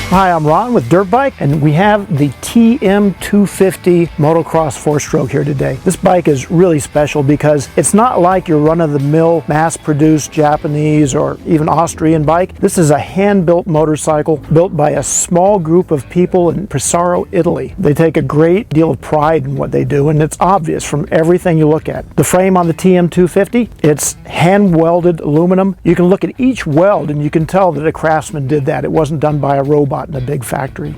Hi, I'm Ron with Dirtbike, and we have the TM 250 motocross 4-stroke here today. This bike is really special because it's not like your run-of-the-mill mass-produced Japanese or even Austrian bike. This is a hand-built motorcycle built by a small group of people in Pesaro, Italy. They take a great deal of pride in what they do, and it's obvious from everything you look at. The frame on the TM 250, it's hand-welded aluminum. You can look at each weld and you can tell that a craftsman did that. It wasn't done by a robot in a big factory.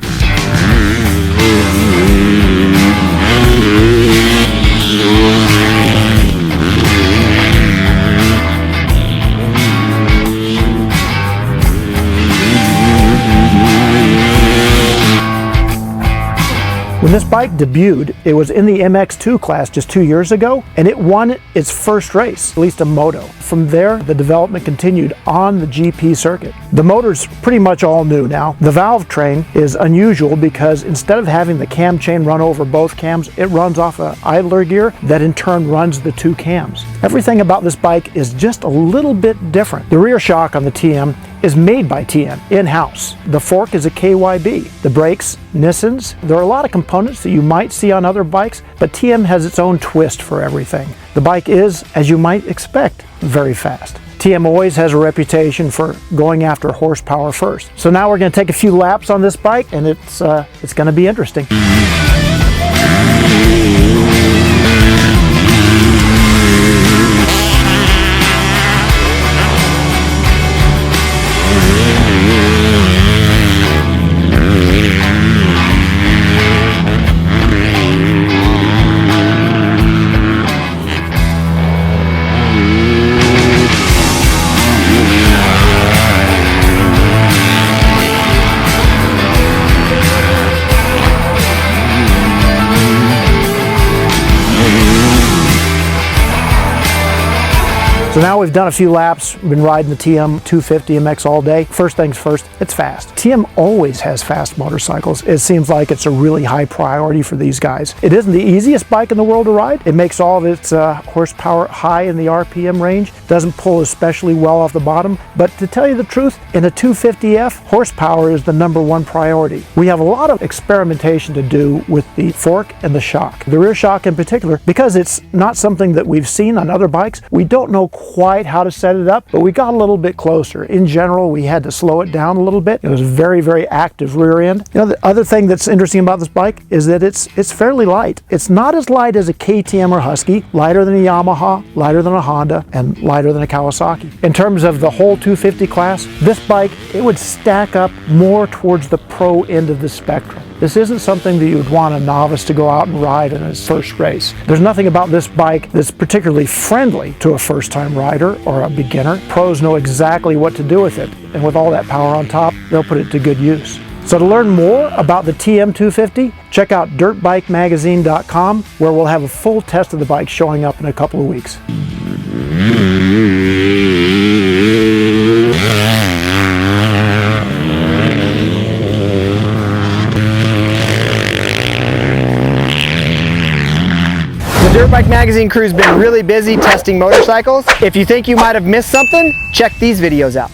When this bike debuted, it was in the MX2 class just 2 years ago, and it won its first race, at least a moto. From there, the development continued on the GP circuit. The motor's pretty much all new now. The valve train is unusual because instead of having the cam chain run over both cams, it runs off an idler gear that in turn runs the two cams. Everything about this bike is just a little bit different. The rear shock on the TM is made by TM in-house. The fork is a KYB. The brakes, Nissans. There are a lot of components that you might see on other bikes, but TM has its own twist for everything. The bike is, as you might expect, very fast. TM always has a reputation for going after horsepower first. So now we're going to take a few laps on this bike, and it's going to be interesting. So now we've done a few laps, been riding the TM 250 MX all day. First things first, it's fast. TM always has fast motorcycles. It seems like it's a really high priority for these guys. It isn't the easiest bike in the world to ride. It makes all of its horsepower high in the RPM range, doesn't pull especially well off the bottom, but to tell you the truth, in a 250F, horsepower is the #1 priority. We have a lot of experimentation to do with the fork and the shock. The rear shock in particular, because it's not something that we've seen on other bikes, we don't know quite how to set it up, but we got a little bit closer. In general, we had to slow it down a little bit. It was very, very active rear end. You know, the other thing that's interesting about this bike is that it's fairly light. It's not as light as a KTM or Husky, lighter than a Yamaha, lighter than a Honda, and lighter than a Kawasaki. In terms of the whole 250 class, this bike, it would stack up more towards the pro end of the spectrum. This isn't something that you would want a novice to go out and ride in his first race. There's nothing about this bike that's particularly friendly to a first-time rider or a beginner. Pros know exactly what to do with it, and with all that power on top, they'll put it to good use. So to learn more about the TM 250, check out dirtbikemagazine.com, where we'll have a full test of the bike showing up in a couple of weeks. The Dirtbike Magazine crew's been really busy testing motorcycles. If you think you might have missed something, check these videos out.